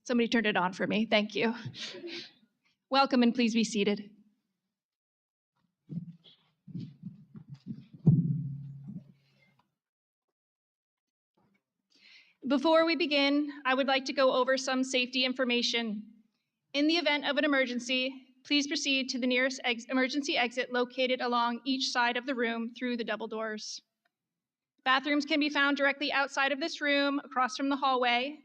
Somebody turned it on for me. Thank you. Welcome, and please be seated. Before we begin, I would like to go over some safety information. In the event of an emergency, please proceed to the nearest emergency exit located along each side of the room through the double doors. Bathrooms can be found directly outside of this room, across from the hallway.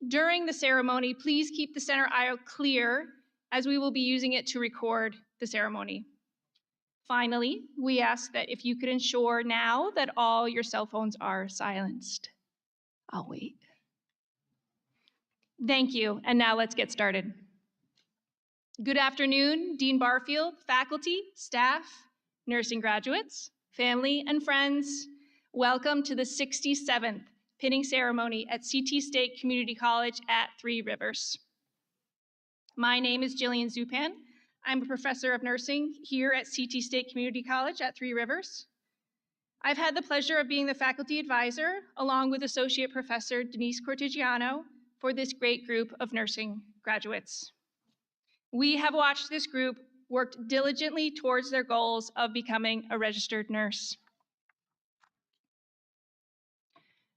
During the ceremony, please keep the center aisle clear, as we will be using it to record the ceremony. Finally, we ask that if you could ensure now that all your cell phones are silenced. I'll wait. Thank you, and now let's get started. Good afternoon, Dean Barfield, faculty, staff, nursing graduates, family, and friends. Welcome to the 67th pinning ceremony at CT State Community College at Three Rivers. My name is Jillian Zupan. I'm a professor of nursing here at CT State Community College at Three Rivers. I've had the pleasure of being the faculty advisor, along with Associate Professor Denise Cortigiano, for this great group of nursing graduates. We have watched this group work diligently towards their goals of becoming a registered nurse.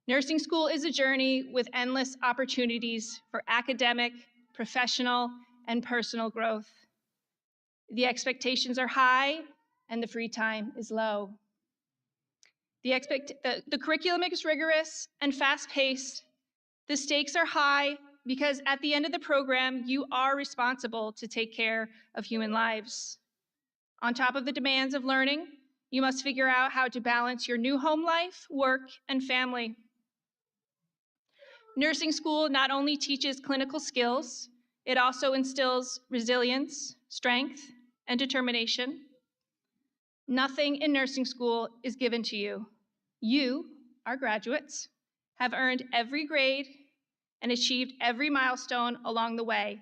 Nursing school is a journey with endless opportunities for academic, professional, and personal growth. The expectations are high and the free time is low. The curriculum is rigorous and fast-paced. The stakes are high because at the end of the program, you are responsible to take care of human lives. On top of the demands of learning, you must figure out how to balance your new home life, work, and family. Nursing school not only teaches clinical skills, it also instills resilience, strength, and determination. Nothing in nursing school is given to you. You, our graduates, have earned every grade and achieved every milestone along the way,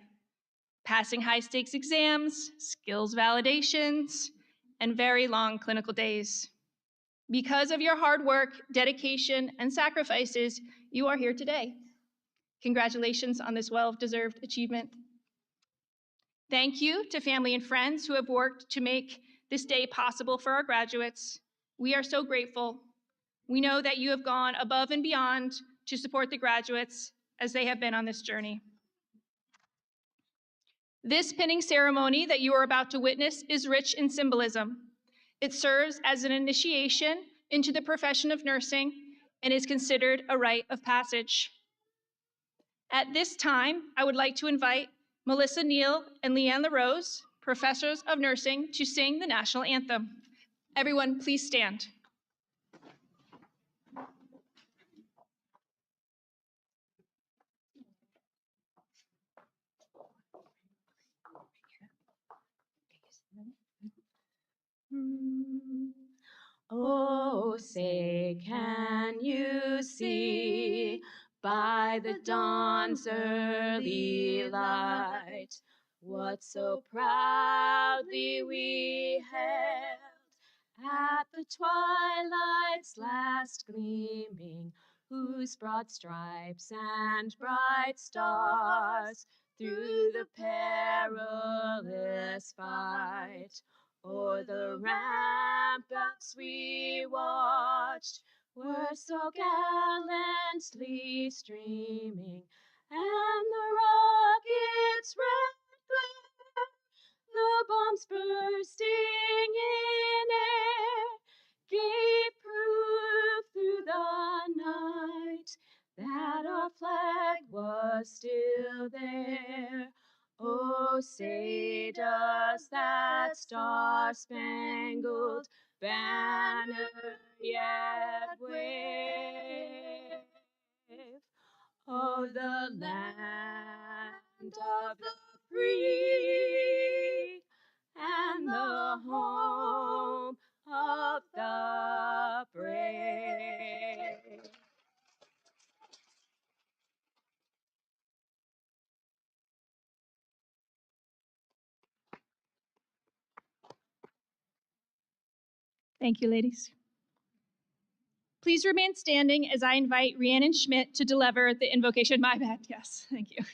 passing high-stakes exams, skills validations, and very long clinical days. Because of your hard work, dedication, and sacrifices, you are here today. Congratulations on this well-deserved achievement. Thank you to family and friends who have worked to make this day possible for our graduates. We are so grateful. We know that you have gone above and beyond to support the graduates as they have been on this journey. This pinning ceremony that you are about to witness is rich in symbolism. It serves as an initiation into the profession of nursing and is considered a rite of passage. At this time, I would like to invite Melissa Neal and Leanne LaRose, professors of nursing, to sing the national anthem. Everyone, please stand. Oh, say, can you see by the dawn's early light what so proudly we hailed at the twilight's last gleaming, whose broad stripes and bright stars through the perilous fight o'er the ramparts we watched were so gallantly streaming, and the rockets' red glare, the bombs bursting in air, gave proof through the night that our flag was still there. Oh, say does that star-spangled banner yet wave? Oh, the land of the free and the home of the brave. Thank you, ladies. Please remain standing as I invite Rhiannon Schmidt to deliver the invocation. My bad, yes, thank you.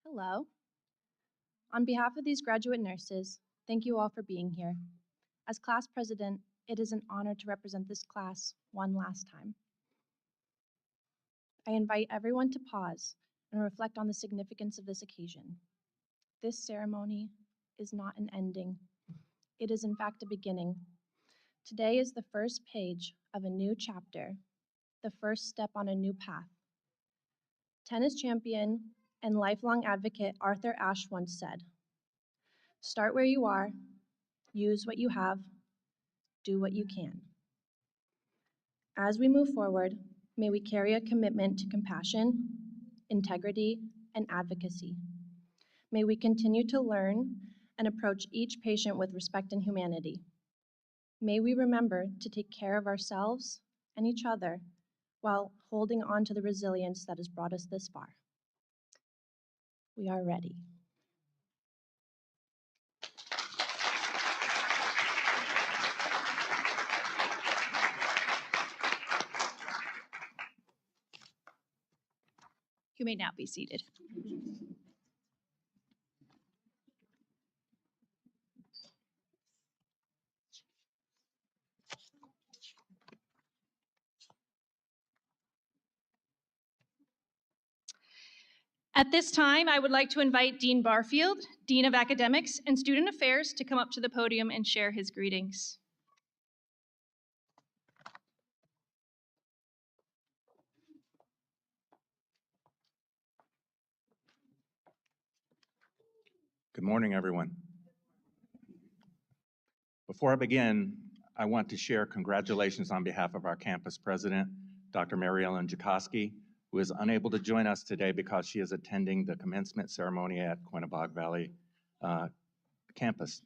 Hello. On behalf of these graduate nurses, thank you all for being here. As class president, it is an honor to represent this class one last time. I invite everyone to pause and reflect on the significance of this occasion. This ceremony is not an ending. It is in fact a beginning. Today is the first page of a new chapter, the first step on a new path. Tennis champion and lifelong advocate Arthur Ashe once said, "Start where you are, use what you have, do what you can." As we move forward, may we carry a commitment to compassion, integrity, and advocacy. May we continue to learn and approach each patient with respect and humanity. May we remember to take care of ourselves and each other while holding on to the resilience that has brought us this far. We are ready. You may now be seated. At this time, I would like to invite Dean Barfield, Dean of Academics and Student Affairs, to come up to the podium and share his greetings. Good morning, everyone. Before I begin, I want to share congratulations on behalf of our campus president, Dr. Mary Ellen Jacoski, who is unable to join us today because she is attending the commencement ceremony at Quinebaug Valley campus.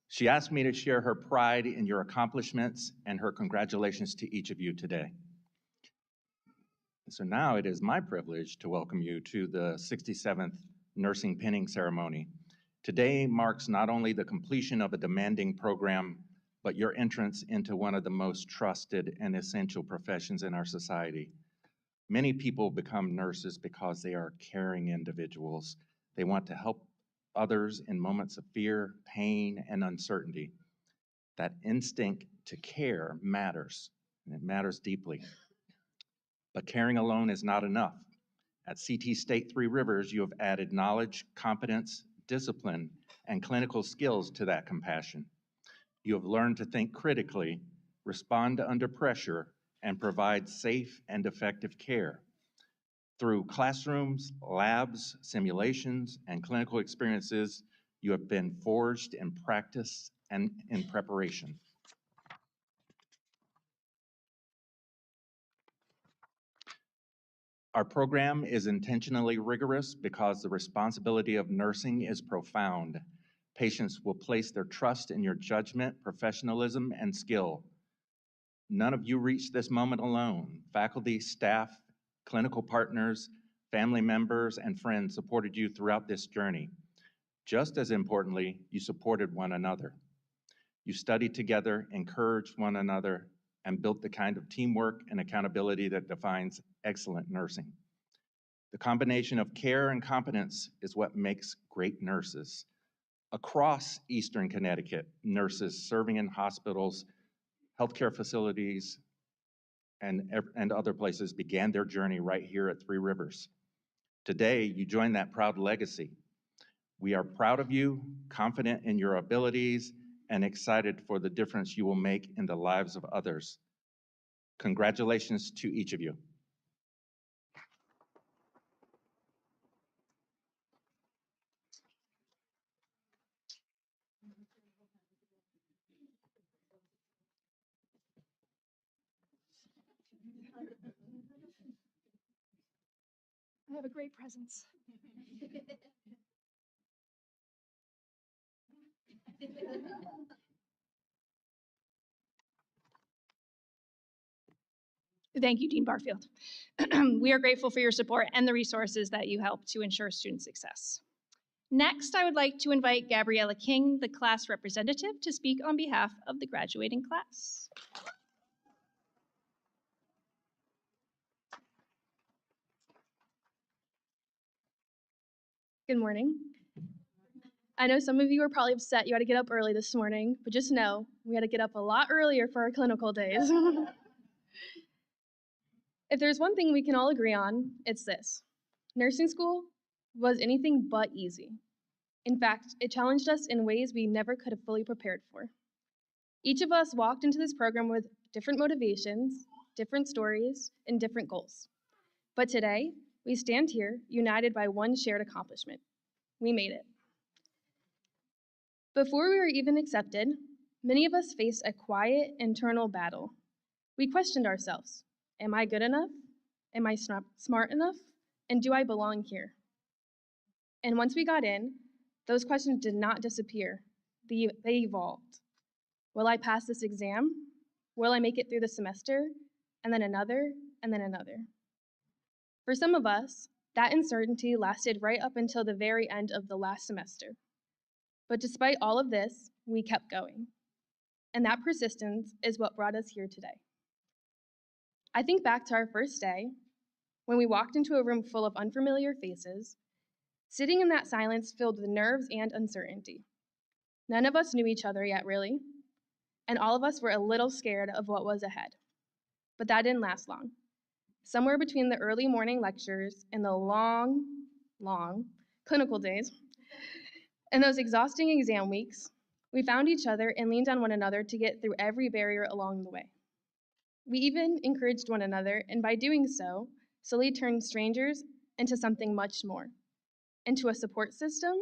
She asked me to share her pride in your accomplishments and her congratulations to each of you today. So now it is my privilege to welcome you to the 67th Nursing Pinning Ceremony. Today marks not only the completion of a demanding program, but your entrance into one of the most trusted and essential professions in our society. Many people become nurses because they are caring individuals. They want to help others in moments of fear, pain, and uncertainty. That instinct to care matters, and it matters deeply. But caring alone is not enough. At CT State Three Rivers, you have added knowledge, competence, discipline, and clinical skills to that compassion. You have learned to think critically, respond under pressure, and provide safe and effective care. Through classrooms, labs, simulations, and clinical experiences, you have been forged in practice and in preparation. Our program is intentionally rigorous because the responsibility of nursing is profound. Patients will place their trust in your judgment, professionalism, and skill. None of you reached this moment alone. Faculty, staff, clinical partners, family members, and friends supported you throughout this journey. Just as importantly, you supported one another. You studied together, encouraged one another, and built the kind of teamwork and accountability that defines excellent nursing. The combination of care and competence is what makes great nurses. Across Eastern Connecticut, nurses serving in hospitals, healthcare facilities, and other places began their journey right here at Three Rivers. Today, you join that proud legacy. We are proud of you, confident in your abilities, and excited for the difference you will make in the lives of others. Congratulations to each of you. I have a great presence. Thank you, Dean Barfield. We are grateful for your support and the resources that you help to ensure student success. Next, I would like to invite Gabriella King, the class representative, to speak on behalf of the graduating class. Good morning. I know some of you are probably upset you had to get up early this morning, but just know we had to get up a lot earlier for our clinical days. If there's one thing we can all agree on, it's this. Nursing school was anything but easy. In fact, it challenged us in ways we never could have fully prepared for. Each of us walked into this program with different motivations, different stories, and different goals. But today, we stand here united by one shared accomplishment. We made it. Before we were even accepted, many of us faced a quiet internal battle. We questioned ourselves. Am I good enough? Am I smart enough? And do I belong here? And once we got in, those questions did not disappear. They evolved. Will I pass this exam? Will I make it through the semester? And then another, and then another. For some of us, that uncertainty lasted right up until the very end of the last semester. But despite all of this, we kept going. And that persistence is what brought us here today. I think back to our first day, when we walked into a room full of unfamiliar faces, sitting in that silence filled with nerves and uncertainty. None of us knew each other yet, really, and all of us were a little scared of what was ahead. But that didn't last long. Somewhere between the early morning lectures and the long clinical days, and those exhausting exam weeks, we found each other and leaned on one another to get through every barrier along the way. We even encouraged one another, and by doing so, slowly turned strangers into something much more, into a support system,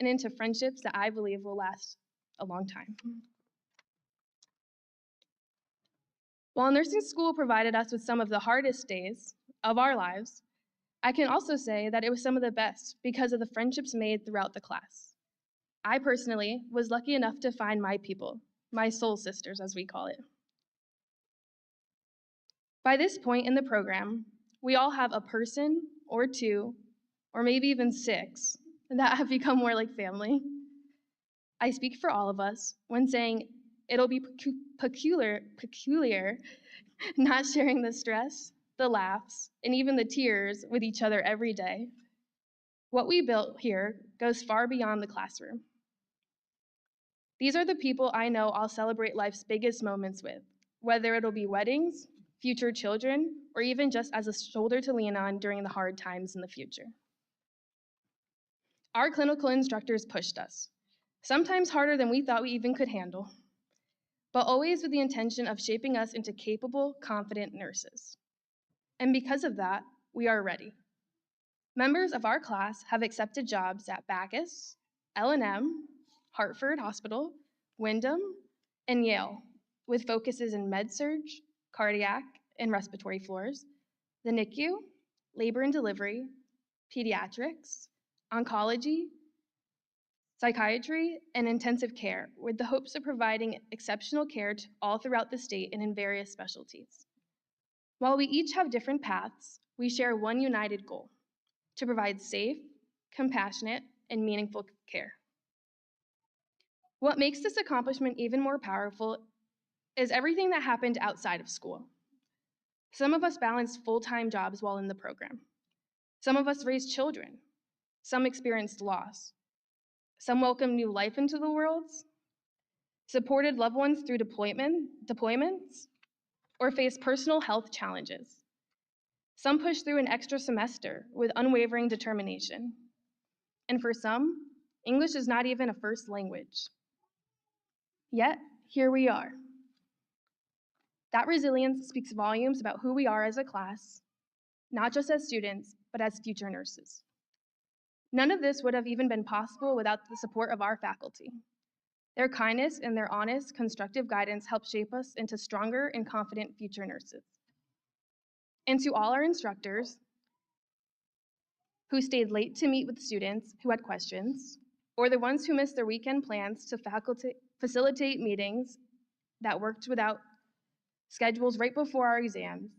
and into friendships that I believe will last a long time. While nursing school provided us with some of the hardest days of our lives, I can also say that it was some of the best because of the friendships made throughout the class. I personally was lucky enough to find my people, my soul sisters, as we call it. By this point in the program, we all have a person or two, or maybe even 6, that have become more like family. I speak for all of us when saying it'll be peculiar not sharing the stress, the laughs, and even the tears with each other every day. What we built here goes far beyond the classroom. These are the people I know I'll celebrate life's biggest moments with, whether it'll be weddings, future children, or even just as a shoulder to lean on during the hard times in the future. Our clinical instructors pushed us, sometimes harder than we thought we even could handle, but always with the intention of shaping us into capable, confident nurses. And because of that, we are ready. Members of our class have accepted jobs at Bacchus, L&M, Hartford Hospital, Wyndham, and Yale, with focuses in med-surg, cardiac, and respiratory floors, the NICU, labor and delivery, pediatrics, oncology, psychiatry, and intensive care, with the hopes of providing exceptional care all throughout the state and in various specialties. While we each have different paths, we share one united goal: to provide safe, compassionate, and meaningful care. What makes this accomplishment even more powerful is everything that happened outside of school. Some of us balanced full-time jobs while in the program. Some of us raised children. Some experienced loss. Some welcomed new life into the world, supported loved ones through deployments, or faced personal health challenges. Some pushed through an extra semester with unwavering determination. And for some, English is not even a first language. Yet, here we are. That resilience speaks volumes about who we are as a class, not just as students, but as future nurses. None of this would have even been possible without the support of our faculty. Their kindness and their honest, constructive guidance helped shape us into stronger and confident future nurses. And to all our instructors who stayed late to meet with students who had questions, or the ones who missed their weekend plans to facilitate meetings that worked without schedules right before our exams,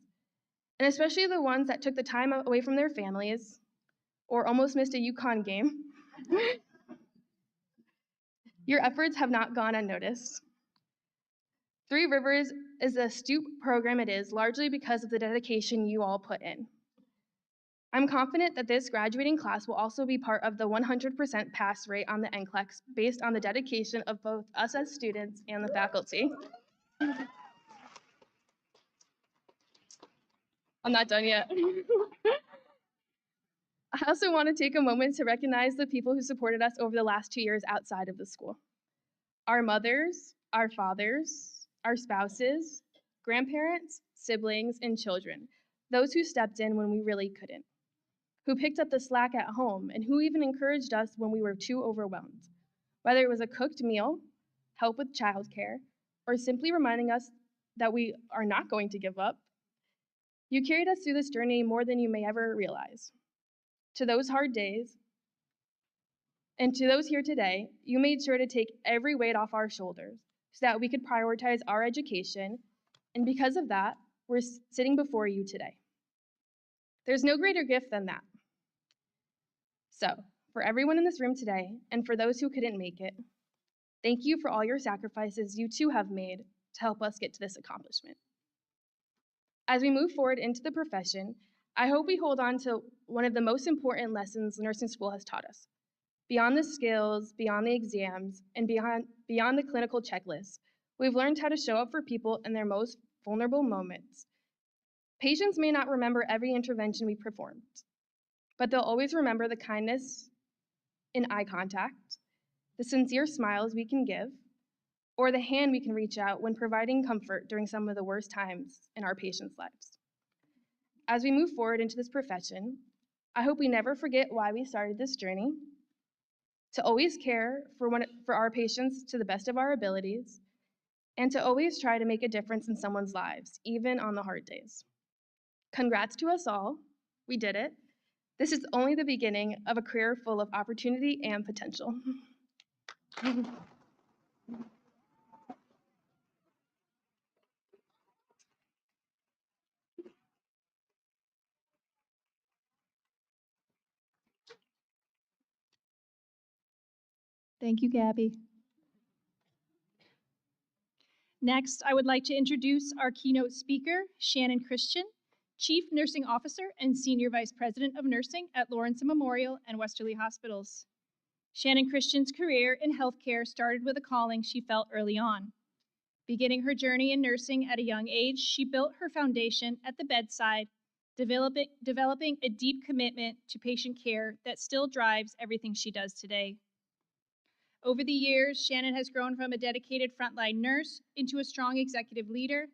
and especially the ones that took the time away from their families or almost missed a UConn game. Your efforts have not gone unnoticed. Three Rivers is the STOOP program it is largely because of the dedication you all put in. I'm confident that this graduating class will also be part of the 100% pass rate on the NCLEX based on the dedication of both us as students and the faculty. I'm not done yet. I also want to take a moment to recognize the people who supported us over the last 2 years outside of the school. Our mothers, our fathers, our spouses, grandparents, siblings, and children, those who stepped in when we really couldn't, who picked up the slack at home, and who even encouraged us when we were too overwhelmed. Whether it was a cooked meal, help with childcare, or simply reminding us that we are not going to give up, you carried us through this journey more than you may ever realize. To those hard days, and to those here today, you made sure to take every weight off our shoulders so that we could prioritize our education, and because of that, we're sitting before you today. There's no greater gift than that. So, for everyone in this room today, and for those who couldn't make it, thank you for all your sacrifices you too have made to help us get to this accomplishment. As we move forward into the profession, I hope we hold on to one of the most important lessons nursing school has taught us. Beyond the skills, beyond the exams, and beyond the clinical checklists, we've learned how to show up for people in their most vulnerable moments. Patients may not remember every intervention we performed, but they'll always remember the kindness in eye contact, the sincere smiles we can give, or the hand we can reach out when providing comfort during some of the worst times in our patients' lives. As we move forward into this profession, I hope we never forget why we started this journey, to always care for our patients to the best of our abilities, and to always try to make a difference in someone's lives, even on the hard days. Congrats to us all. We did it. This is only the beginning of a career full of opportunity and potential. Thank you, Gabby. Next, I would like to introduce our keynote speaker, Shannon Christian, Chief Nursing Officer and Senior Vice President of Nursing at Lawrence Memorial and Westerly Hospitals. Shannon Christian's career in healthcare started with a calling she felt early on. Beginning her journey in nursing at a young age, she built her foundation at the bedside, developing a deep commitment to patient care that still drives everything she does today. Over the years, Shannon has grown from a dedicated frontline nurse into a strong executive leader.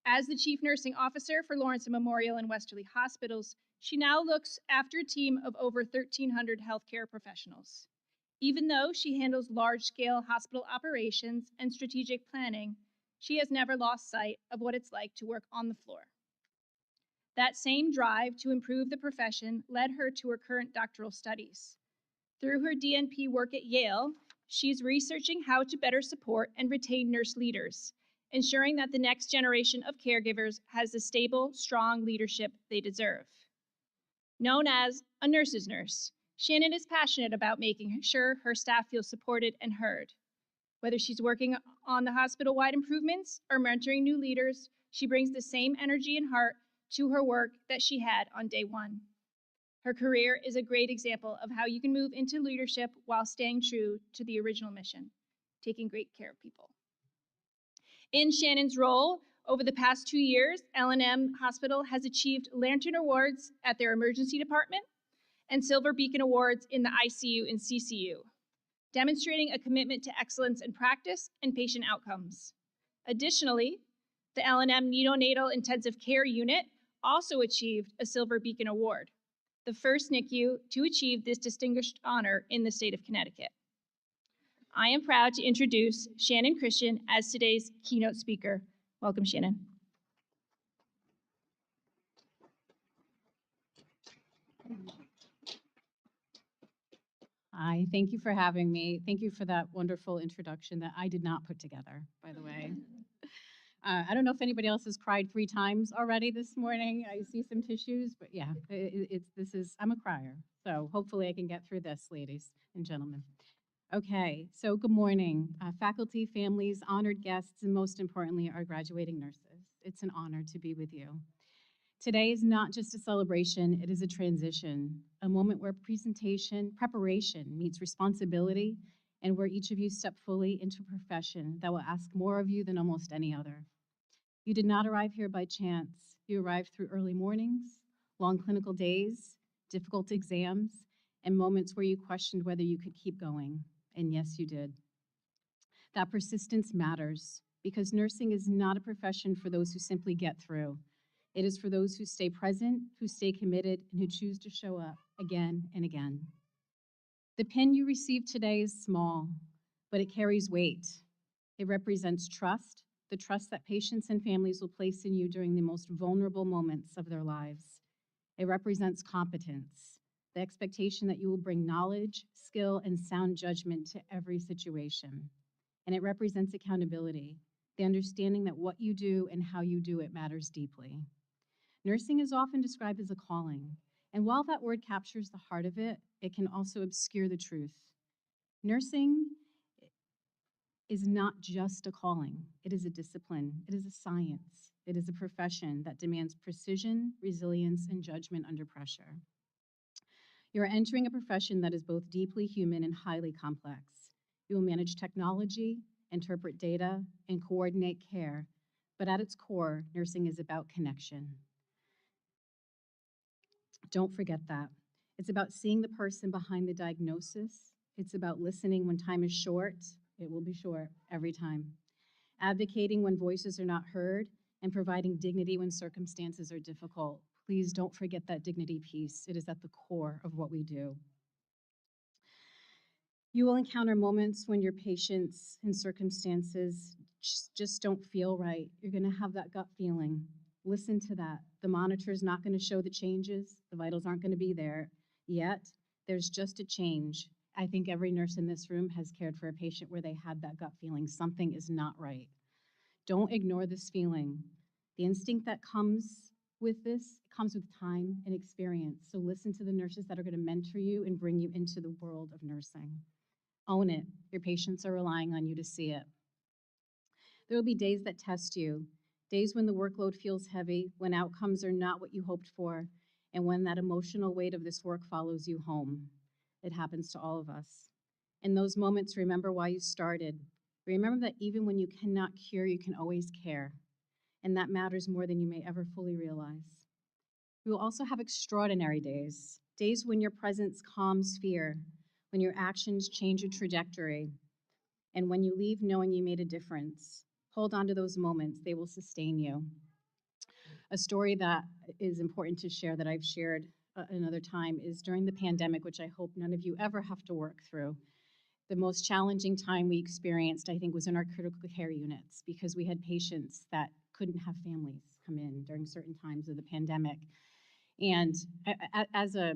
As the Chief Nursing Officer for Lawrence Memorial and Westerly Hospitals, she now looks after a team of over 1,300 healthcare professionals. Even though she handles large-scale hospital operations and strategic planning, she has never lost sight of what it's like to work on the floor. That same drive to improve the profession led her to her current doctoral studies. Through her DNP work at Yale, she's researching how to better support and retain nurse leaders, ensuring that the next generation of caregivers has the stable, strong leadership they deserve. Known as a nurse's nurse, Shannon is passionate about making sure her staff feel supported and heard. Whether she's working on the hospital-wide improvements or mentoring new leaders, she brings the same energy and heart to her work that she had on day one. Her career is a great example of how you can move into leadership while staying true to the original mission, taking great care of people. In Shannon's role, over the past 2 years, L&M Hospital has achieved Lantern Awards at their emergency department and Silver Beacon Awards in the ICU and CCU, demonstrating a commitment to excellence in practice and patient outcomes. Additionally, the L&M Neonatal Intensive Care Unit also achieved a Silver Beacon Award, the first NICU to achieve this distinguished honor in the state of Connecticut. I am proud to introduce Shannon Christian as today's keynote speaker. Welcome, Shannon. Hi, thank you for having me. Thank you for that wonderful introduction that I did not put together, by the way. I don't know if anybody else has cried 3 times already this morning. I see some tissues, but yeah, I'm a crier. So hopefully I can get through this, ladies and gentlemen. Okay, so good morning, faculty, families, honored guests, and most importantly, our graduating nurses. It's an honor to be with you. Today is not just a celebration, it is a transition, a moment where preparation meets responsibility, and where each of you step fully into a profession that will ask more of you than almost any other. You did not arrive here by chance. You arrived through early mornings, long clinical days, difficult exams, and moments where you questioned whether you could keep going. And yes, you did. That persistence matters because nursing is not a profession for those who simply get through. It is for those who stay present, who stay committed, and who choose to show up again and again. The pin you received today is small, but it carries weight. It represents trust, the trust that patients and families will place in you during the most vulnerable moments of their lives. It represents competence, the expectation that you will bring knowledge, skill, and sound judgment to every situation. And it represents accountability, the understanding that what you do and how you do it matters deeply. Nursing is often described as a calling, and while that word captures the heart of it, it can also obscure the truth. Nursing is not just a calling, it is a discipline, it is a science, it is a profession that demands precision, resilience, and judgment under pressure. You are entering a profession that is both deeply human and highly complex. You will manage technology, interpret data, and coordinate care, but at its core, nursing is about connection. Don't forget that. It's about seeing the person behind the diagnosis. It's about listening when time is short. It will be short every time. Advocating when voices are not heard, and providing dignity when circumstances are difficult. Please don't forget that dignity piece. It is at the core of what we do. You will encounter moments when your patients and circumstances just don't feel right. You're going to have that gut feeling. Listen to that. The monitor is not going to show the changes. The vitals aren't going to be there yet. There's just a change. I think every nurse in this room has cared for a patient where they had that gut feeling. Something is not right. Don't ignore this feeling. The instinct that comes with this comes with time and experience. So listen to the nurses that are going to mentor you and bring you into the world of nursing. Own it. Your patients are relying on you to see it. There will be days that test you, days when the workload feels heavy, when outcomes are not what you hoped for, and when that emotional weight of this work follows you home. It happens to all of us. In those moments, remember why you started. Remember that even when you cannot cure, you can always care. And that matters more than you may ever fully realize. We will also have extraordinary days, days when your presence calms fear, when your actions change your trajectory, and when you leave knowing you made a difference. Hold on to those moments, they will sustain you. A story that is important to share that I've shared another time is during the pandemic, which I hope none of you ever have to work through. The most challenging time we experienced, I think, was in our critical care units because we had patients that couldn't have families come in during certain times of the pandemic. And as a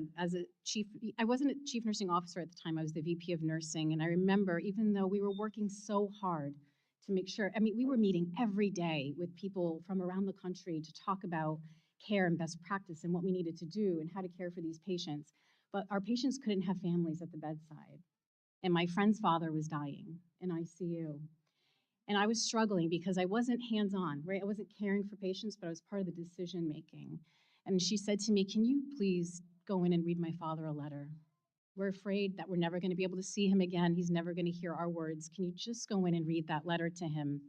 chief, I wasn't a chief nursing officer at the time, I was the VP of nursing. And I remember, even though we were working so hard to make sure, we were meeting every day with people from around the country to talk about care and best practice and what we needed to do and how to care for these patients. But our patients couldn't have families at the bedside. And my friend's father was dying in ICU. And I was struggling because I wasn't hands-on, right? I wasn't caring for patients, but I was part of the decision making. And she said to me, "Can you please go in and read my father a letter? We're afraid that we're never going to be able to see him again. He's never going to hear our words. Can you just go in and read that letter to him?"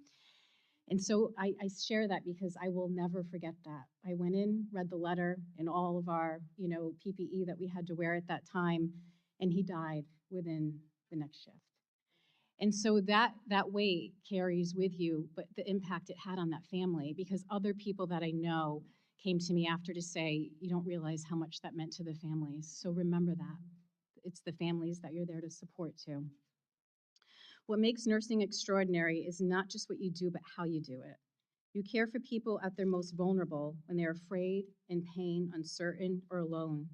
And so I share that because I will never forget that. I went in, read the letter in all of our, PPE that we had to wear at that time, and he died within the next shift. And so that weight carries with you, but the impact it had on that family, because other people that I know came to me after to say, "You don't realize how much that meant to the families." So remember that. It's the families that you're there to support too. What makes nursing extraordinary is not just what you do, but how you do it. You care for people at their most vulnerable when they're afraid, in pain, uncertain, or alone.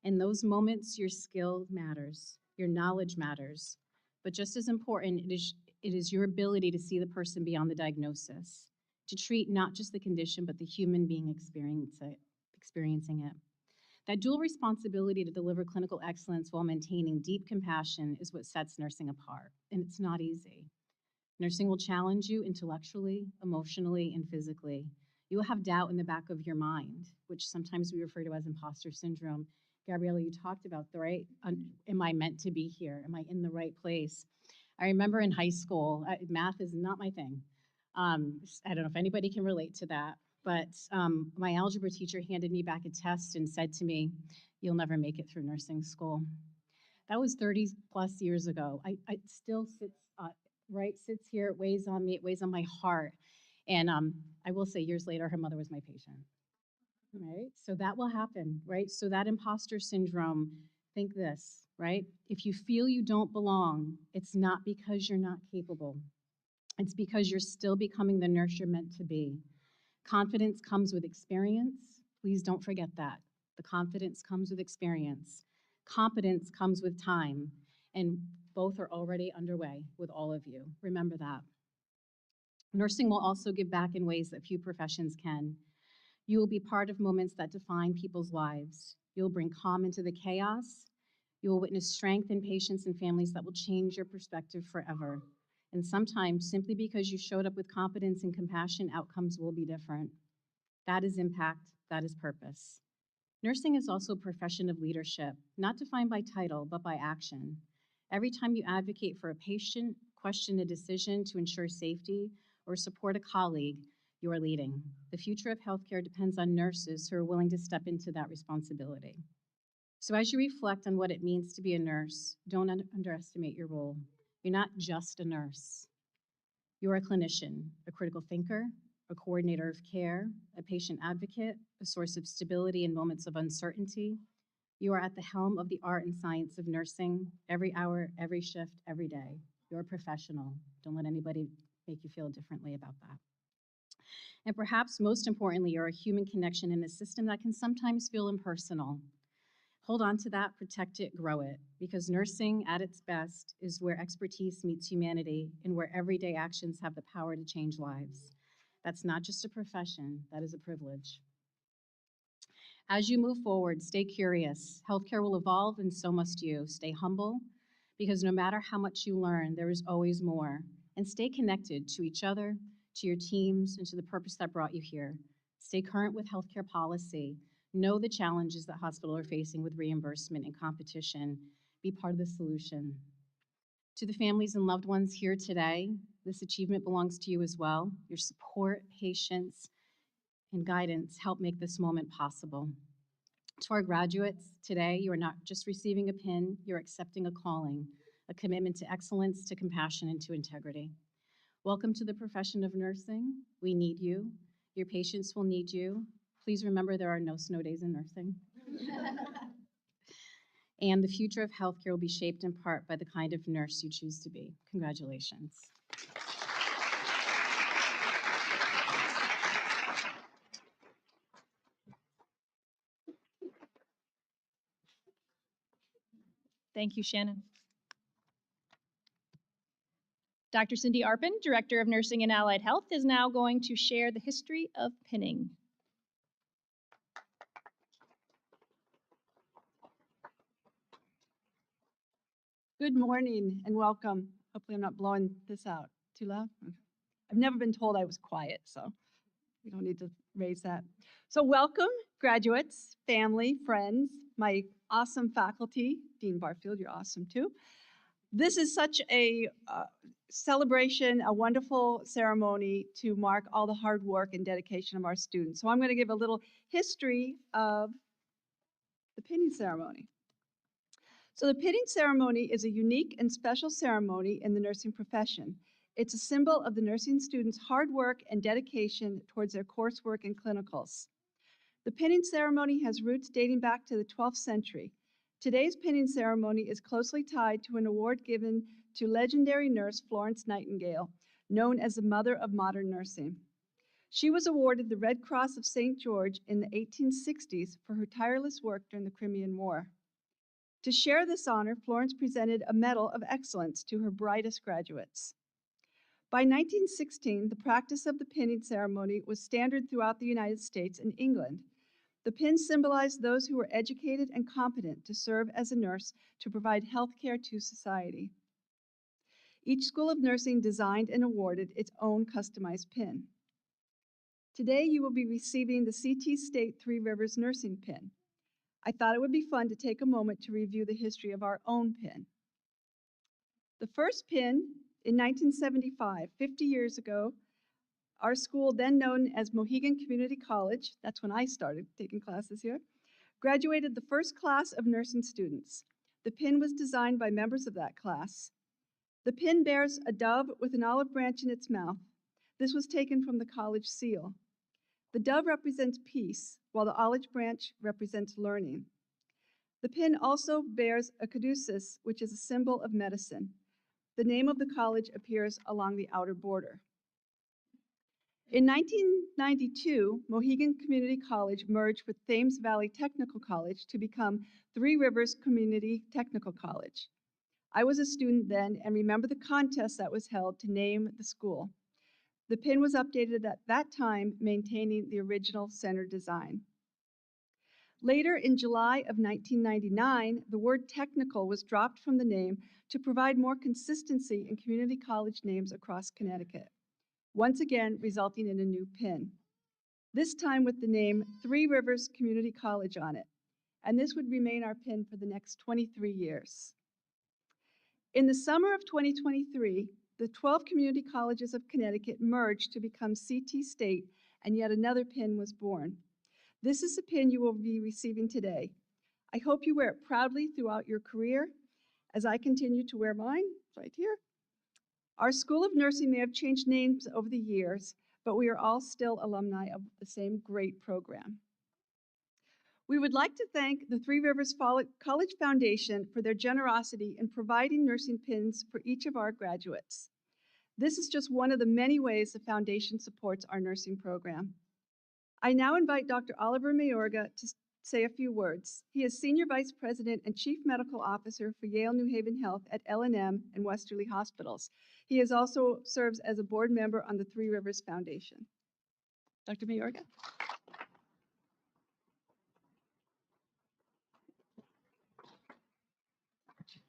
In those moments, your skill matters, your knowledge matters, but just as important, it is your ability to see the person beyond the diagnosis. to treat not just the condition, but the human being experiencing it. That dual responsibility to deliver clinical excellence while maintaining deep compassion is what sets nursing apart, and it's not easy. Nursing will challenge you intellectually, emotionally, and physically. You will have doubt in the back of your mind, which sometimes we refer to as imposter syndrome. Gabriella, you talked about the right, am I meant to be here? Am I in the right place? I remember in high school, math is not my thing. I don't know if anybody can relate to that, but my algebra teacher handed me back a test and said to me, "You'll never make it through nursing school." That was 30 plus years ago. It still sits here, it weighs on me, it weighs on my heart. And I will say years later, her mother was my patient, right? So that will happen, right? So that imposter syndrome, think this, right? If you feel you don't belong, it's not because you're not capable. It's because you're still becoming the nurse you're meant to be. Confidence comes with experience. Please don't forget that. The confidence comes with experience. Competence comes with time, and both are already underway with all of you. Remember that. Nursing will also give back in ways that few professions can. You will be part of moments that define people's lives. You'll bring calm into the chaos. You will witness strength in patients and families that will change your perspective forever. And sometimes, simply because you showed up with competence and compassion, outcomes will be different. That is impact, that is purpose. Nursing is also a profession of leadership, not defined by title, but by action. Every time you advocate for a patient, question a decision to ensure safety, or support a colleague, you are leading. The future of healthcare depends on nurses who are willing to step into that responsibility. So as you reflect on what it means to be a nurse, don't underestimate your role. You're not just a nurse. You're a clinician, a critical thinker, a coordinator of care, a patient advocate, a source of stability in moments of uncertainty. You are at the helm of the art and science of nursing every hour, every shift, every day. You're a professional. Don't let anybody make you feel differently about that. And perhaps most importantly, you're a human connection in a system that can sometimes feel impersonal. Hold on to that, protect it, grow it, because nursing at its best is where expertise meets humanity and where everyday actions have the power to change lives. That's not just a profession, that is a privilege. As you move forward, stay curious. Healthcare will evolve and so must you. Stay humble, because no matter how much you learn, there is always more. And stay connected to each other, to your teams, and to the purpose that brought you here. Stay current with healthcare policy. Know the challenges that hospitals are facing with reimbursement and competition. Be part of the solution. To the families and loved ones here today, this achievement belongs to you as well. Your support, patience, and guidance help make this moment possible. To our graduates, today you are not just receiving a pin, you're accepting a calling, a commitment to excellence, to compassion, and to integrity. Welcome to the profession of nursing. We need you. Your patients will need you. Please remember there are no snow days in nursing. And the future of healthcare will be shaped in part by the kind of nurse you choose to be. Congratulations. Thank you, Shannon. Dr. Cindy Arpin, Director of Nursing and Allied Health, is now going to share the history of pinning. Good morning and welcome. Hopefully I'm not blowing this out too loud. I've never been told I was quiet, so we don't need to raise that. So welcome, graduates, family, friends, my awesome faculty. Dean Barfield, you're awesome too. This is such a celebration, a wonderful ceremony to mark all the hard work and dedication of our students. So I'm going to give a little history of the pinning ceremony. So the pinning ceremony is a unique and special ceremony in the nursing profession. It's a symbol of the nursing students' hard work and dedication towards their coursework and clinicals. The pinning ceremony has roots dating back to the 12th century. Today's pinning ceremony is closely tied to an award given to legendary nurse Florence Nightingale, known as the mother of modern nursing. She was awarded the Red Cross of St. George in the 1860s for her tireless work during the Crimean War. To share this honor, Florence presented a Medal of Excellence to her brightest graduates. By 1916, the practice of the pinning ceremony was standard throughout the United States and England. The pin symbolized those who were educated and competent to serve as a nurse to provide health care to society. Each school of nursing designed and awarded its own customized pin. Today, you will be receiving the CT State Three Rivers Nursing Pin. I thought it would be fun to take a moment to review the history of our own pin. The first pin in 1975, 50 years ago, our school, then known as Mohegan Community College, that's when I started taking classes here, graduated the first class of nursing students. The pin was designed by members of that class. The pin bears a dove with an olive branch in its mouth. This was taken from the college seal. The dove represents peace, while the olive branch represents learning. The pin also bears a caduceus, which is a symbol of medicine. The name of the college appears along the outer border. In 1992, Mohegan Community College merged with Thames Valley Technical College to become Three Rivers Community Technical College. I was a student then and remember the contest that was held to name the school. The pin was updated at that time, maintaining the original center design. Later, in July of 1999, the word technical was dropped from the name to provide more consistency in community college names across Connecticut, once again resulting in a new pin, this time with the name Three Rivers Community College on it, and this would remain our pin for the next 23 years. In the summer of 2023, the 12 community colleges of Connecticut merged to become CT State, and yet another pin was born. This is the pin you will be receiving today. I hope you wear it proudly throughout your career, as I continue to wear mine right here. Our School of Nursing may have changed names over the years, but we are all still alumni of the same great program. We would like to thank the Three Rivers College Foundation for their generosity in providing nursing pins for each of our graduates. This is just one of the many ways the foundation supports our nursing program. I now invite Dr. Oliver Mayorga to say a few words. He is Senior Vice President and Chief Medical Officer for Yale New Haven Health at L&M and Westerly Hospitals. He also serves as a board member on the Three Rivers Foundation. Dr. Mayorga.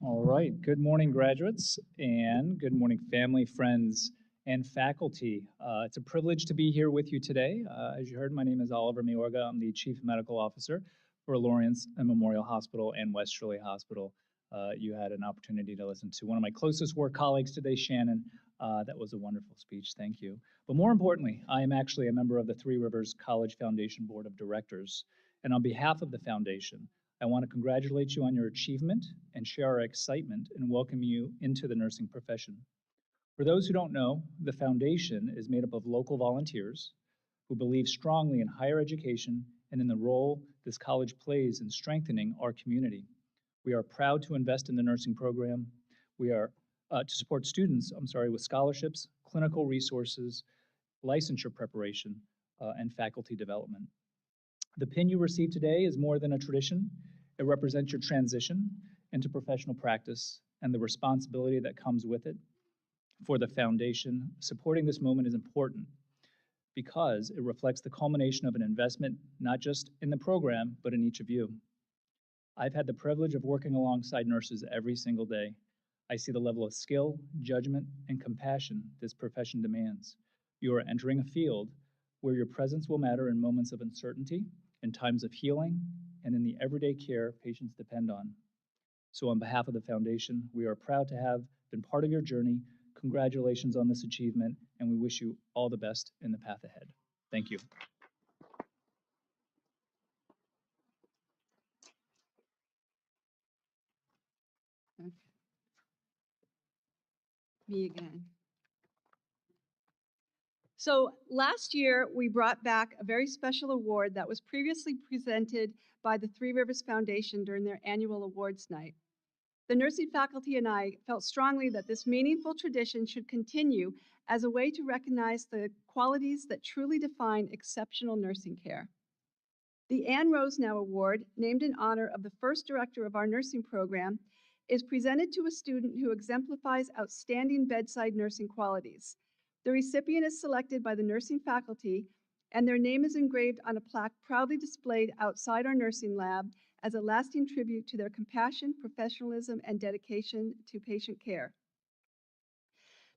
All right, good morning, graduates, and good morning, family, friends, and faculty. It's a privilege to be here with you today. As you heard, my name is Oliver Mayorga. I'm the Chief Medical Officer for Lawrence and Memorial Hospital and Westerly Hospital. You had an opportunity to listen to one of my closest work colleagues today, Shannon. That was a wonderful speech, thank you. But more importantly, I am actually a member of the Three Rivers College Foundation Board of Directors. And on behalf of the foundation, I want to congratulate you on your achievement and share our excitement and welcome you into the nursing profession. For those who don't know, the foundation is made up of local volunteers who believe strongly in higher education and in the role this college plays in strengthening our community. We are proud to invest in the nursing program. We are to support students, with scholarships, clinical resources, licensure preparation, and faculty development. The pin you receive today is more than a tradition. It represents your transition into professional practice and the responsibility that comes with it. For the foundation, supporting this moment is important because it reflects the culmination of an investment, not just in the program, but in each of you. I've had the privilege of working alongside nurses every single day. I see the level of skill, judgment, and compassion this profession demands. You are entering a field where your presence will matter in moments of uncertainty, in times of healing, and in the everyday care patients depend on. So on behalf of the foundation, we are proud to have been part of your journey. Congratulations on this achievement, and we wish you all the best in the path ahead. Thank you. Okay. Me again. So last year, we brought back a very special award that was previously presented by the Three Rivers Foundation during their annual awards night. The nursing faculty and I felt strongly that this meaningful tradition should continue as a way to recognize the qualities that truly define exceptional nursing care. The Ann Rosenow Award, named in honor of the first director of our nursing program, is presented to a student who exemplifies outstanding bedside nursing qualities. The recipient is selected by the nursing faculty, and their name is engraved on a plaque proudly displayed outside our nursing lab as a lasting tribute to their compassion, professionalism, and dedication to patient care.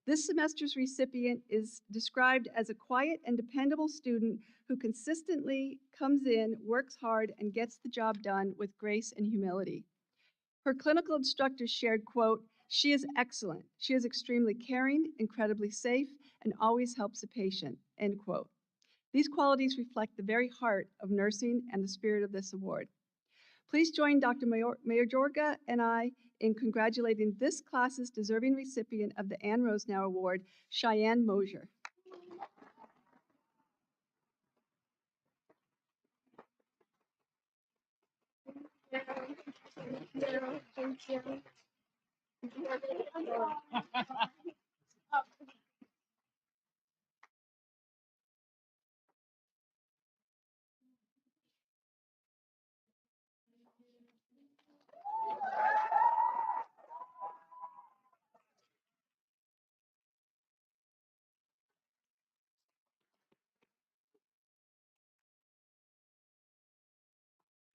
This semester's recipient is described as a quiet and dependable student who consistently comes in, works hard, and gets the job done with grace and humility. Her clinical instructor shared, quote, "She is excellent. She is extremely caring, incredibly safe, and always helps a patient," end quote. These qualities reflect the very heart of nursing and the spirit of this award. Please join Dr. Mayorga and I in congratulating this class's deserving recipient of the Ann Rosenow Award, Cheyenne Mosier.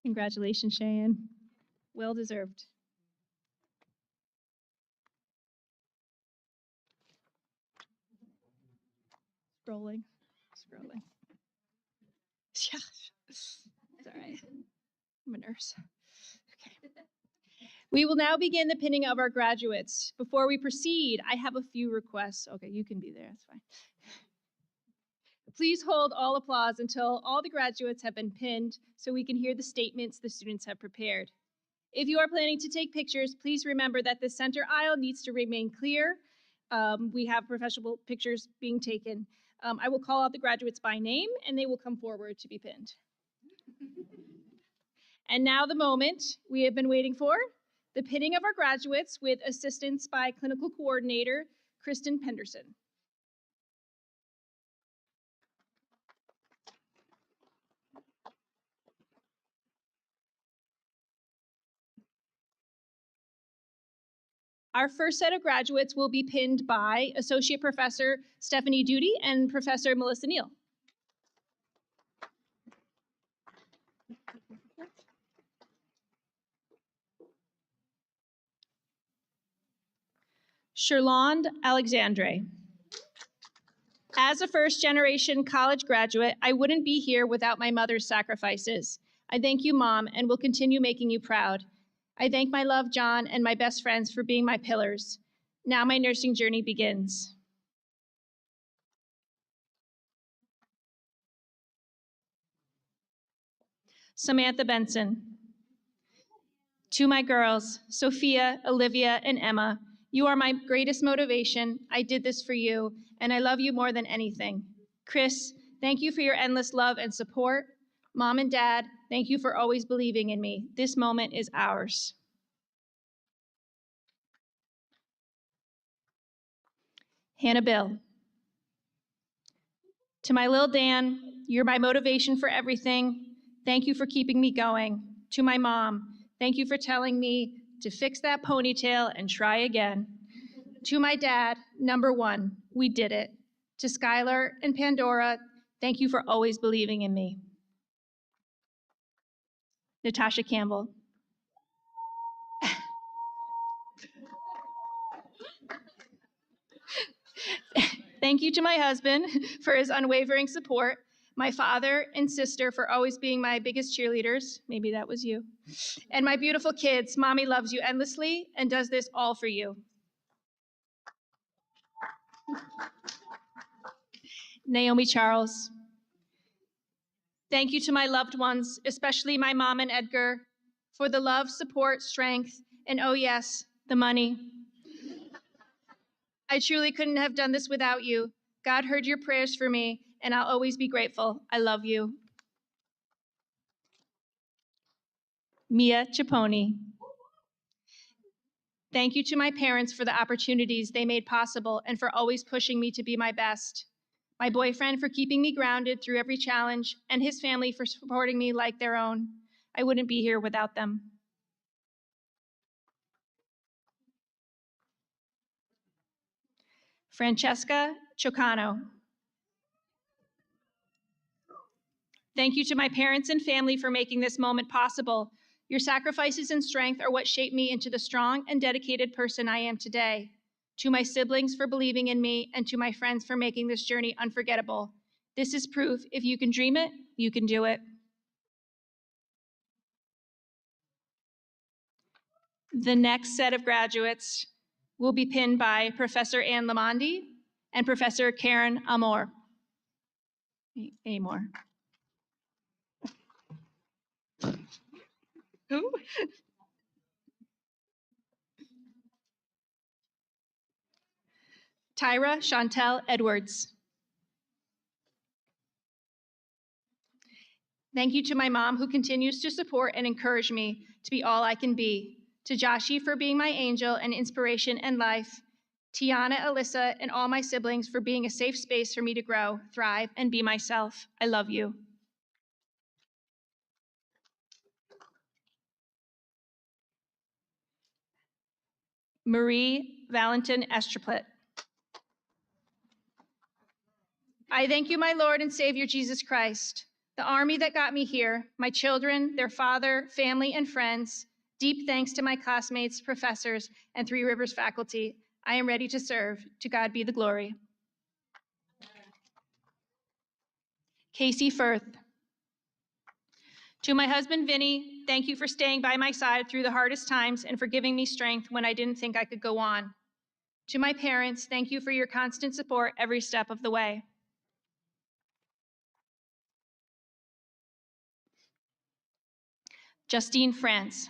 Congratulations, Cheyenne. Well deserved. Scrolling. Yeah, it's all right. I'm a nurse. Okay. We will now begin the pinning of our graduates. Before we proceed, I have a few requests. Okay, you can be there, that's fine. Please hold all applause until all the graduates have been pinned so we can hear the statements the students have prepared. If you are planning to take pictures, please remember that the center aisle needs to remain clear. We have professional pictures being taken. I will call out the graduates by name and they will come forward to be pinned. And now the moment we have been waiting for, the pinning of our graduates with assistance by Clinical Coordinator Kristen Penderson. Our first set of graduates will be pinned by Associate Professor Stephanie Duty and Professor Melissa Neal. Sherlond Alexandre. As a first-generation college graduate, I wouldn't be here without my mother's sacrifices. I thank you, Mom, and will continue making you proud. I thank my love, John, and my best friends for being my pillars. Now my nursing journey begins. Samantha Benson. To my girls, Sophia, Olivia, and Emma, you are my greatest motivation. I did this for you, and I love you more than anything. Chris, thank you for your endless love and support. Mom and Dad, thank you for always believing in me. This moment is ours. Hannah Bill. To my little Dan, you're my motivation for everything. Thank you for keeping me going. To my mom, thank you for telling me to fix that ponytail and try again. To my dad, number one, we did it. To Skylar and Pandora, thank you for always believing in me. Natasha Campbell. Thank you to my husband for his unwavering support, my father and sister for always being my biggest cheerleaders, maybe that was you, and my beautiful kids. Mommy loves you endlessly and does this all for you. Naomi Charles. Thank you to my loved ones, especially my mom and Edgar, for the love, support, strength, and oh yes, the money. I truly couldn't have done this without you. God heard your prayers for me, and I'll always be grateful. I love you. Mia Chaponi. Thank you to my parents for the opportunities they made possible and for always pushing me to be my best. My boyfriend for keeping me grounded through every challenge, and his family for supporting me like their own. I wouldn't be here without them. Francesca Chocano. Thank you to my parents and family for making this moment possible. Your sacrifices and strength are what shaped me into the strong and dedicated person I am today. To my siblings for believing in me, and to my friends for making this journey unforgettable. This is proof if you can dream it, you can do it. The next set of graduates will be pinned by Professor Ann Lamondi and Professor Karen Amor. Amor. Who? Tyra Chantel Edwards. Thank you to my mom who continues to support and encourage me to be all I can be. To Joshi for being my angel and inspiration and life. Tiana, Alyssa, and all my siblings for being a safe space for me to grow, thrive, and be myself. I love you. Marie Valentin Estraplet. I thank you, my Lord and Savior Jesus Christ, the army that got me here, my children, their father, family, and friends. Deep thanks to my classmates, professors, and Three Rivers faculty. I am ready to serve. To God be the glory. Casey Firth. To my husband, Vinny, thank you for staying by my side through the hardest times and for giving me strength when I didn't think I could go on. To my parents, thank you for your constant support every step of the way. Justine France.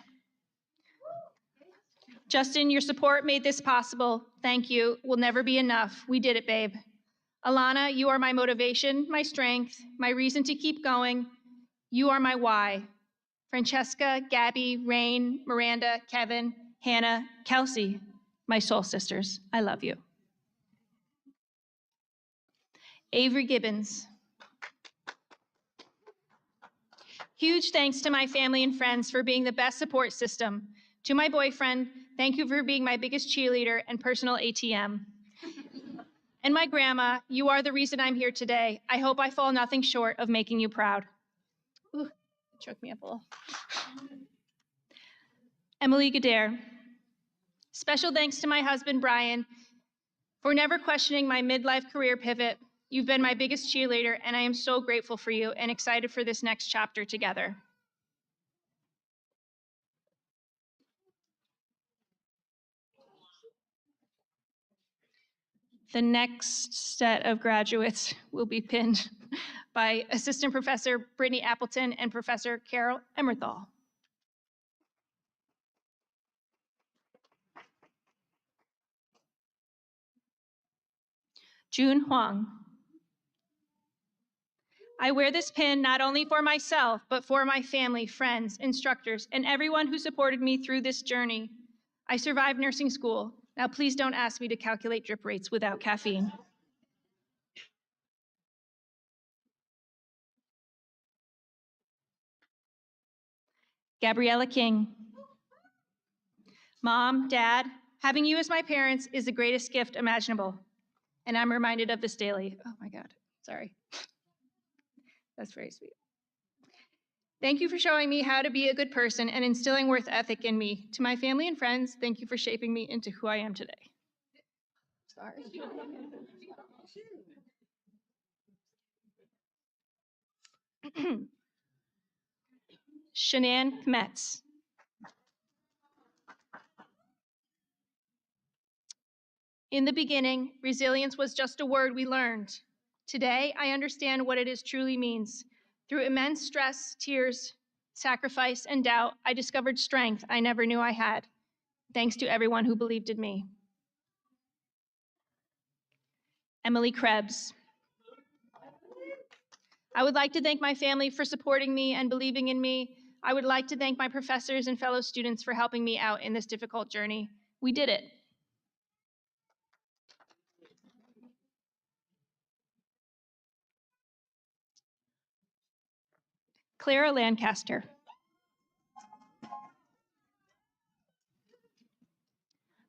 Justin, your support made this possible. Thank you. Will never be enough. We did it, babe. Alana, you are my motivation, my strength, my reason to keep going. You are my why. Francesca, Gabby, Rain, Miranda, Kevin, Hannah, Kelsey, my soul sisters. I love you. Avery Gibbons. Huge thanks to my family and friends for being the best support system. To my boyfriend, thank you for being my biggest cheerleader and personal ATM. And my grandma, you are the reason I'm here today. I hope I fall nothing short of making you proud. Ooh, choked me up a little. Emily Gadare. Special thanks to my husband, Brian, for never questioning my midlife career pivot. You've been my biggest cheerleader, and I am so grateful for you and excited for this next chapter together. The next set of graduates will be pinned by Assistant Professor Brittany Appleton and Professor Carol Emmerthal. June Huang. I wear this pin not only for myself, but for my family, friends, instructors, and everyone who supported me through this journey. I survived nursing school. Now please don't ask me to calculate drip rates without caffeine. Gabriella King. Mom, Dad, having you as my parents is the greatest gift imaginable. And I'm reminded of this daily. Oh my God, sorry. That's very sweet. Thank you for showing me how to be a good person and instilling work ethic in me. To my family and friends, thank you for shaping me into who I am today. Sorry. Shanann Kmetz. In the beginning, resilience was just a word we learned. Today, I understand what it is truly means. Through immense stress, tears, sacrifice, and doubt, I discovered strength I never knew I had, thanks to everyone who believed in me. Emily Krebs. I would like to thank my family for supporting me and believing in me. I would like to thank my professors and fellow students for helping me out in this difficult journey. We did it. Clara Lancaster.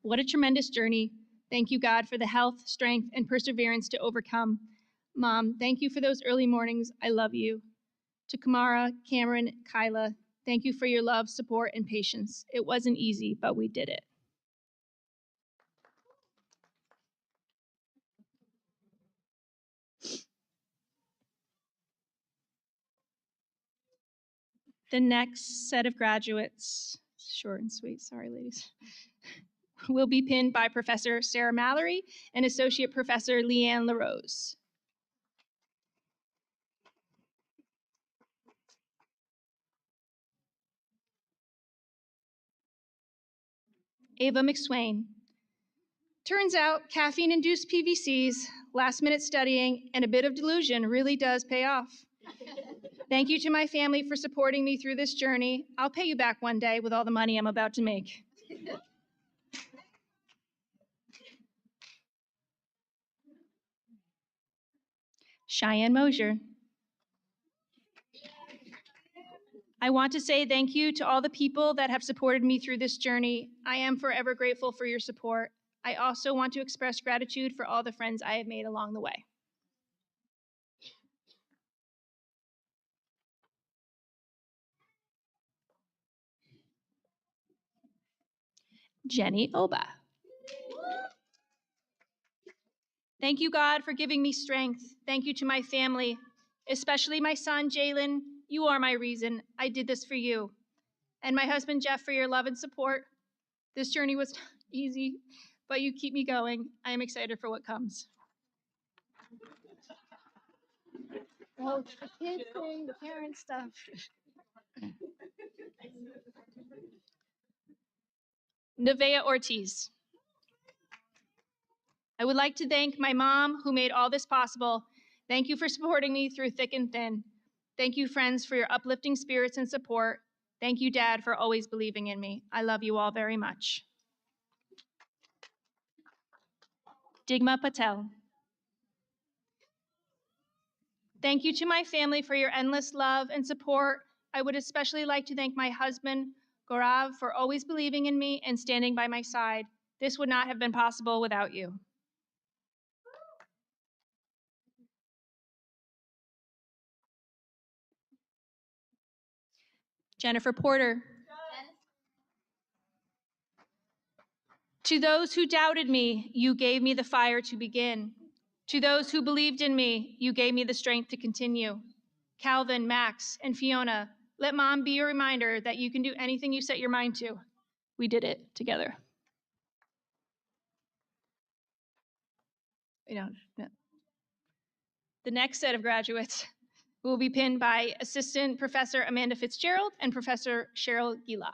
What a tremendous journey. Thank you, God, for the health, strength, and perseverance to overcome. Mom, thank you for those early mornings. I love you. To Kamara, Cameron, Kyla, thank you for your love, support, and patience. It wasn't easy, but we did it. The next set of graduates, short and sweet, sorry, ladies, will be pinned by Professor Sarah Mallory and Associate Professor Leanne LaRose. Ava McSwain. Turns out caffeine-induced PVCs, last-minute studying, and a bit of delusion really does pay off. Thank you to my family for supporting me through this journey. I'll pay you back one day with all the money I'm about to make. Cheyenne Mosier. I want to say thank you to all the people that have supported me through this journey. I am forever grateful for your support. I also want to express gratitude for all the friends I have made along the way. Jenny Oba. Thank you, God, for giving me strength. Thank you to my family, especially my son, Jalen. You are my reason. I did this for you. And my husband, Jeff, for your love and support. This journey was easy, but you keep me going. I am excited for what comes. Oh, the kids thing, the parent stuff. Nevaeh Ortiz. I would like to thank my mom who made all this possible. Thank you for supporting me through thick and thin. Thank you, friends, for your uplifting spirits and support. Thank you, Dad, for always believing in me. I love you all very much. Digma Patel. Thank you to my family for your endless love and support. I would especially like to thank my husband, Gaurav, for always believing in me and standing by my side. This would not have been possible without you. Jennifer Porter. To those who doubted me, you gave me the fire to begin. To those who believed in me, you gave me the strength to continue. Calvin, Max, and Fiona, let Mom be your reminder that you can do anything you set your mind to. We did it together. No. The next set of graduates will be pinned by Assistant Professor Amanda Fitzgerald and Professor Cheryl Gila.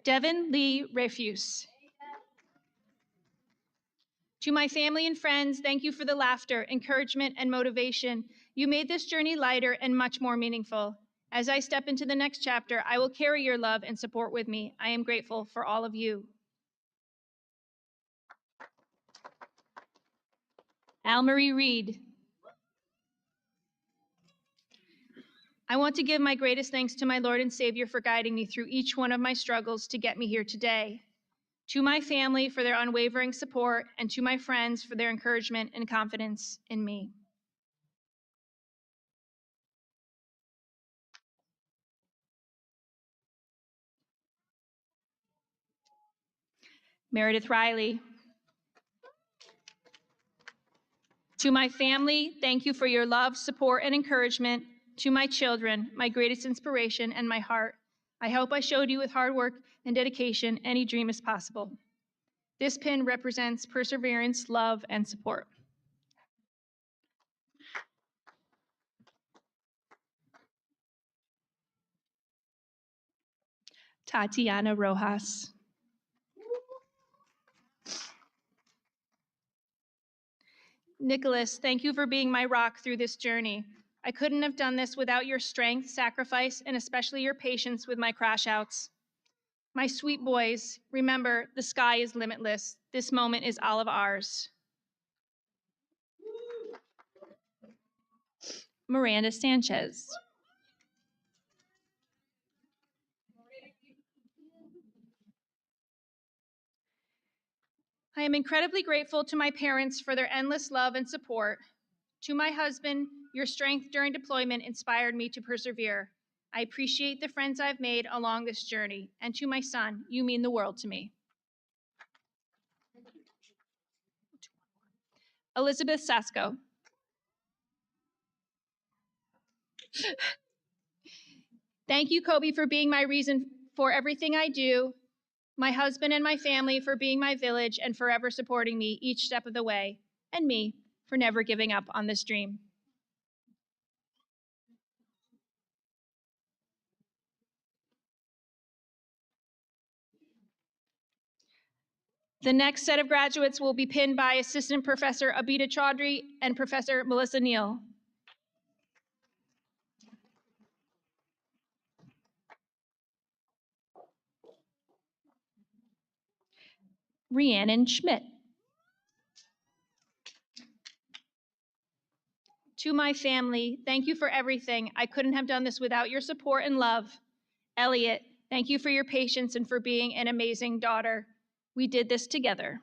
Devin Lee Refuse. To my family and friends, thank you for the laughter, encouragement, and motivation. You made this journey lighter and much more meaningful. As I step into the next chapter, I will carry your love and support with me. I am grateful for all of you. Al-Marie Reed. I want to give my greatest thanks to my Lord and Savior for guiding me through each one of my struggles to get me here today. To my family for their unwavering support, and to my friends for their encouragement and confidence in me. Meredith Riley. To my family, thank you for your love, support, and encouragement. To my children, my greatest inspiration and my heart, I hope I showed you with hard work and dedication any dream is possible. This pin represents perseverance, love, and support. Tatiana Rojas. Nicholas, thank you for being my rock through this journey. I couldn't have done this without your strength, sacrifice, and especially your patience with my crash outs. My sweet boys, remember, the sky is limitless. This moment is all of ours. Miranda Sanchez. I am incredibly grateful to my parents for their endless love and support. To my husband, your strength during deployment inspired me to persevere. I appreciate the friends I've made along this journey. And to my son, you mean the world to me. Elizabeth Sasko. Thank you, Kobe, for being my reason for everything I do, my husband and my family for being my village and forever supporting me each step of the way, and me for never giving up on this dream. The next set of graduates will be pinned by Assistant Professor Abida Chaudhry and Professor Melissa Neal. Rhiannon Schmidt. To my family, thank you for everything. I couldn't have done this without your support and love. Elliot, thank you for your patience and for being an amazing daughter. We did this together.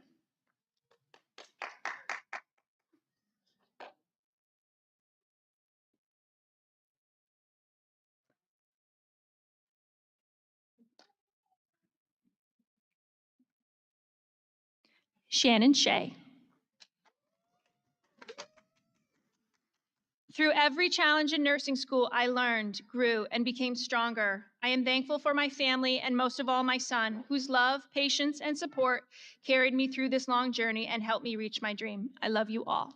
Shannon Shea. Through every challenge in nursing school, I learned, grew, and became stronger. I am thankful for my family and most of all my son, whose love, patience, and support carried me through this long journey and helped me reach my dream. I love you all.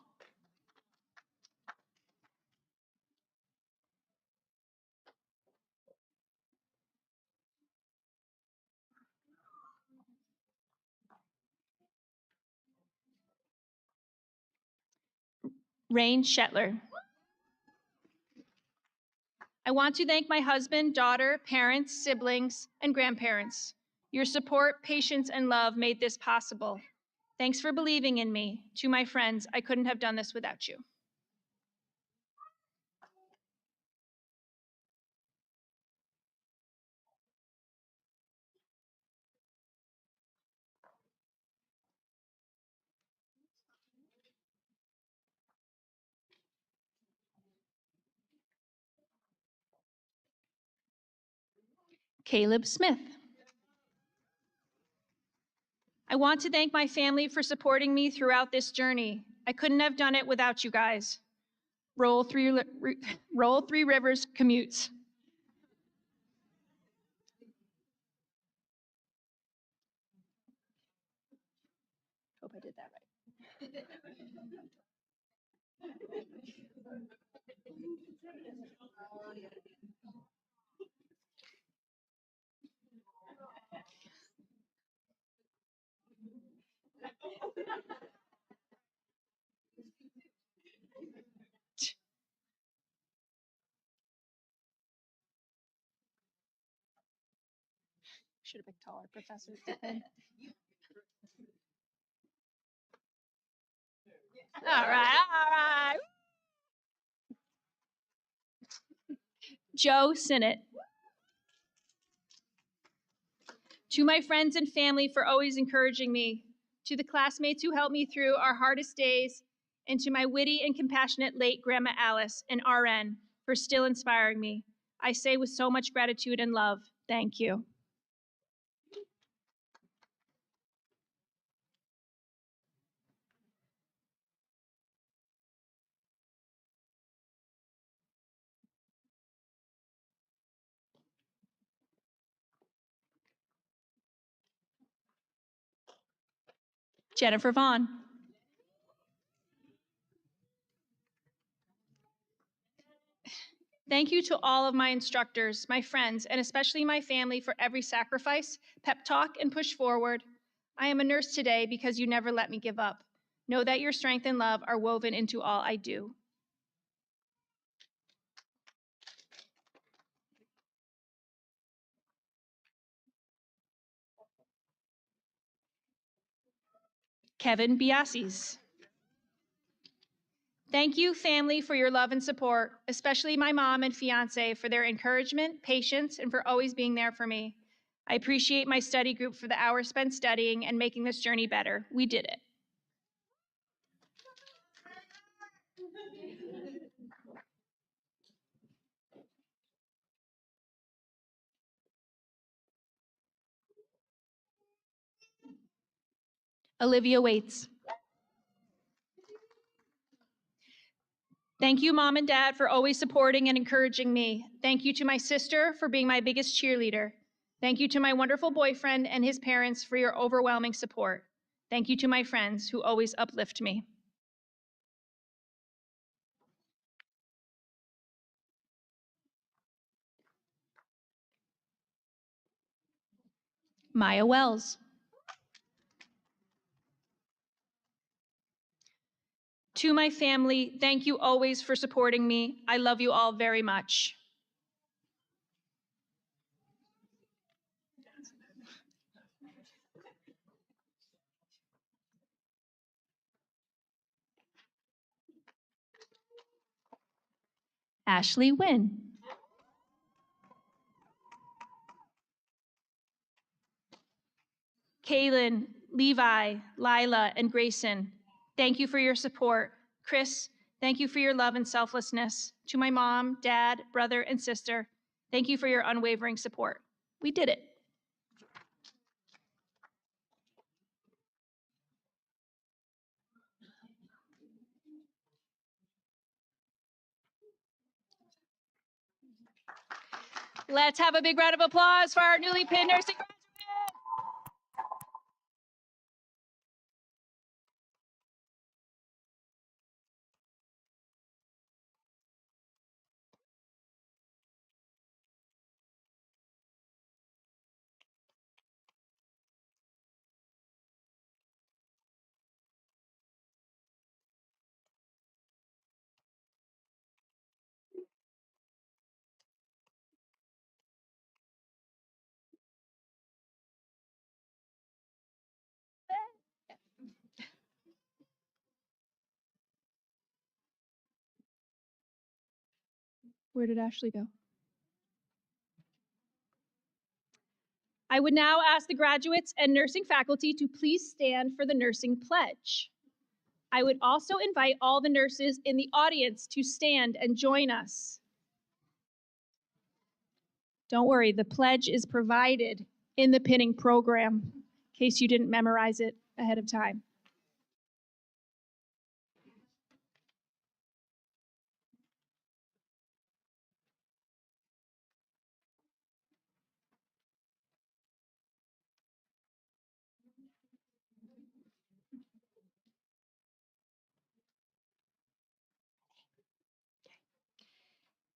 Rain Shetler. I want to thank my husband, daughter, parents, siblings, and grandparents. Your support, patience, and love made this possible. Thanks for believing in me. To my friends, I couldn't have done this without you. Caleb Smith. I want to thank my family for supporting me throughout this journey. I couldn't have done it without you guys. Roll Three Rivers commutes. Hope I did that right. Should have picked taller professors. All right. Joe Sinnott. To my friends and family for always encouraging me, to the classmates who helped me through our hardest days, and to my witty and compassionate late Grandma Alice, an RN, for still inspiring me. I say with so much gratitude and love, thank you. Jennifer Vaughn. Thank you to all of my instructors, my friends, and especially my family for every sacrifice, pep talk, and push forward. I am a nurse today because you never let me give up. Know that your strength and love are woven into all I do. Kevin Biasis. Thank you, family, for your love and support, especially my mom and fiance for their encouragement, patience, and for always being there for me. I appreciate my study group for the hours spent studying and making this journey better. We did it. Olivia Waits. Thank you, Mom and Dad, for always supporting and encouraging me. Thank you to my sister for being my biggest cheerleader. Thank you to my wonderful boyfriend and his parents for your overwhelming support. Thank you to my friends who always uplift me. Maya Wells. To my family, thank you always for supporting me. I love you all very much. Ashley Wynn. Kaylin, Levi, Lila, and Grayson, thank you for your support. Chris, thank you for your love and selflessness. To my mom, dad, brother, and sister, thank you for your unwavering support. We did it. Let's have a big round of applause for our newly pinned nursing graduate. Where did Ashley go? I would now ask the graduates and nursing faculty to please stand for the nursing pledge. I would also invite all the nurses in the audience to stand and join us. Don't worry, the pledge is provided in the pinning program, in case you didn't memorize it ahead of time.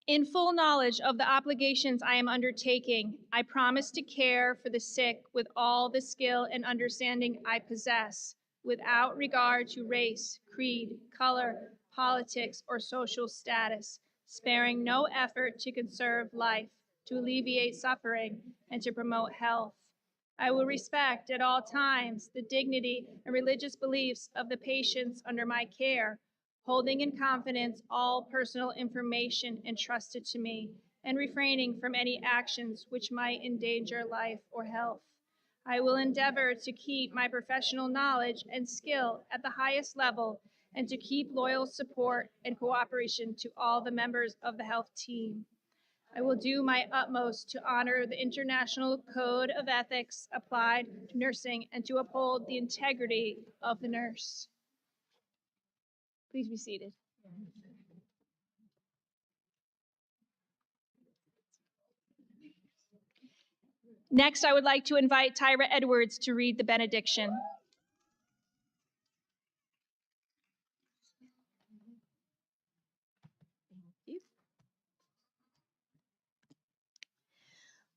In full knowledge of the obligations I am undertaking, I promise to care for the sick with all the skill and understanding I possess, without regard to race, creed, color, politics, or social status, sparing no effort to conserve life, to alleviate suffering, and to promote health. I will respect at all times the dignity and religious beliefs of the patients under my care, holding in confidence all personal information entrusted to me, and refraining from any actions which might endanger life or health. I will endeavor to keep my professional knowledge and skill at the highest level and to keep loyal support and cooperation to all the members of the health team. I will do my utmost to honor the International Code of Ethics applied to nursing and to uphold the integrity of the nurse. Please be seated. Next, I would like to invite Tyra Edwards to read the benediction.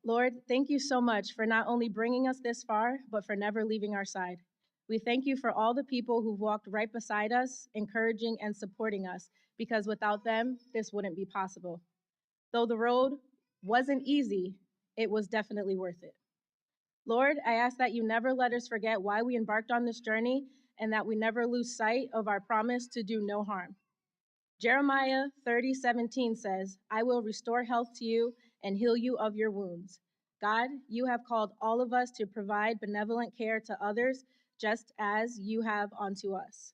Lord, thank you so much for not only bringing us this far, but for never leaving our side. We thank you for all the people who've walked right beside us, encouraging and supporting us, because without them, this wouldn't be possible. Though the road wasn't easy, it was definitely worth it. Lord, I ask that you never let us forget why we embarked on this journey and that we never lose sight of our promise to do no harm. Jeremiah 30:17 says, I will restore health to you and heal you of your wounds. God, you have called all of us to provide benevolent care to others, just as you have unto us.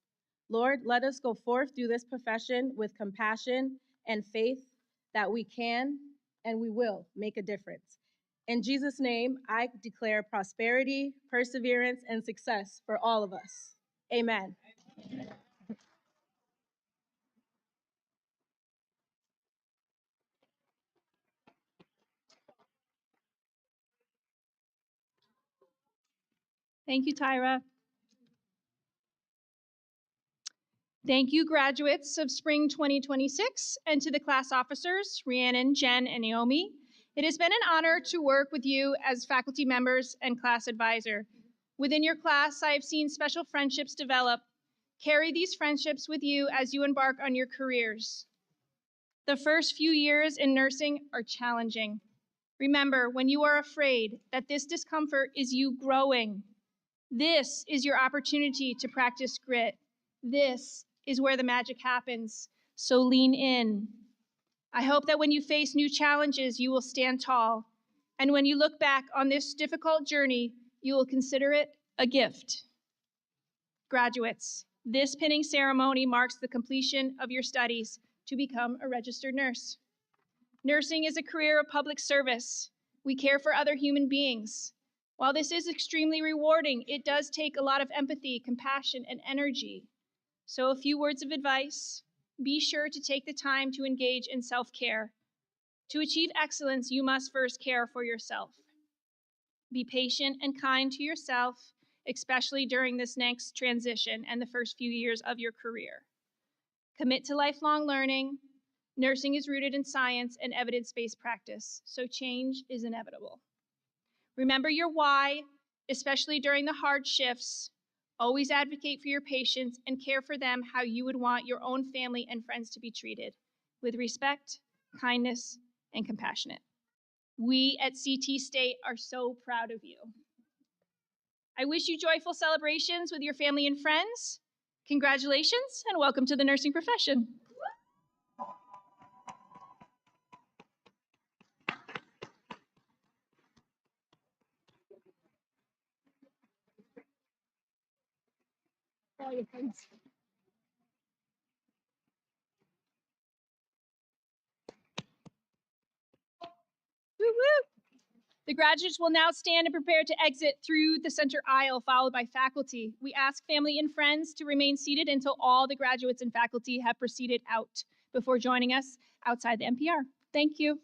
Lord, let us go forth through this profession with compassion and faith that we can and we will make a difference. In Jesus' name, I declare prosperity, perseverance, and success for all of us. Amen. Thank you, Tyra. Thank you, graduates of spring 2026, and to the class officers, Rhiannon, Jen, and Naomi. It has been an honor to work with you as faculty members and class advisor. Within your class, I have seen special friendships develop. Carry these friendships with you as you embark on your careers. The first few years in nursing are challenging. Remember, when you are afraid, that this discomfort is you growing. This is your opportunity to practice grit. This is where the magic happens, so lean in. I hope that when you face new challenges, you will stand tall. And when you look back on this difficult journey, you will consider it a gift. Graduates, this pinning ceremony marks the completion of your studies to become a registered nurse. Nursing is a career of public service. We care for other human beings. While this is extremely rewarding, it does take a lot of empathy, compassion, and energy. So a few words of advice: be sure to take the time to engage in self-care. To achieve excellence, you must first care for yourself. Be patient and kind to yourself, especially during this next transition and the first few years of your career. Commit to lifelong learning. Nursing is rooted in science and evidence-based practice, so change is inevitable. Remember your why, especially during the hard shifts. Always advocate for your patients and care for them how you would want your own family and friends to be treated, with respect, kindness, and compassionate. We at CT State are so proud of you. I wish you joyful celebrations with your family and friends. Congratulations and welcome to the nursing profession. All your friends. Woo woo! The graduates will now stand and prepare to exit through the center aisle, followed by faculty. We ask family and friends to remain seated until all the graduates and faculty have proceeded out before joining us outside the NPR. Thank you.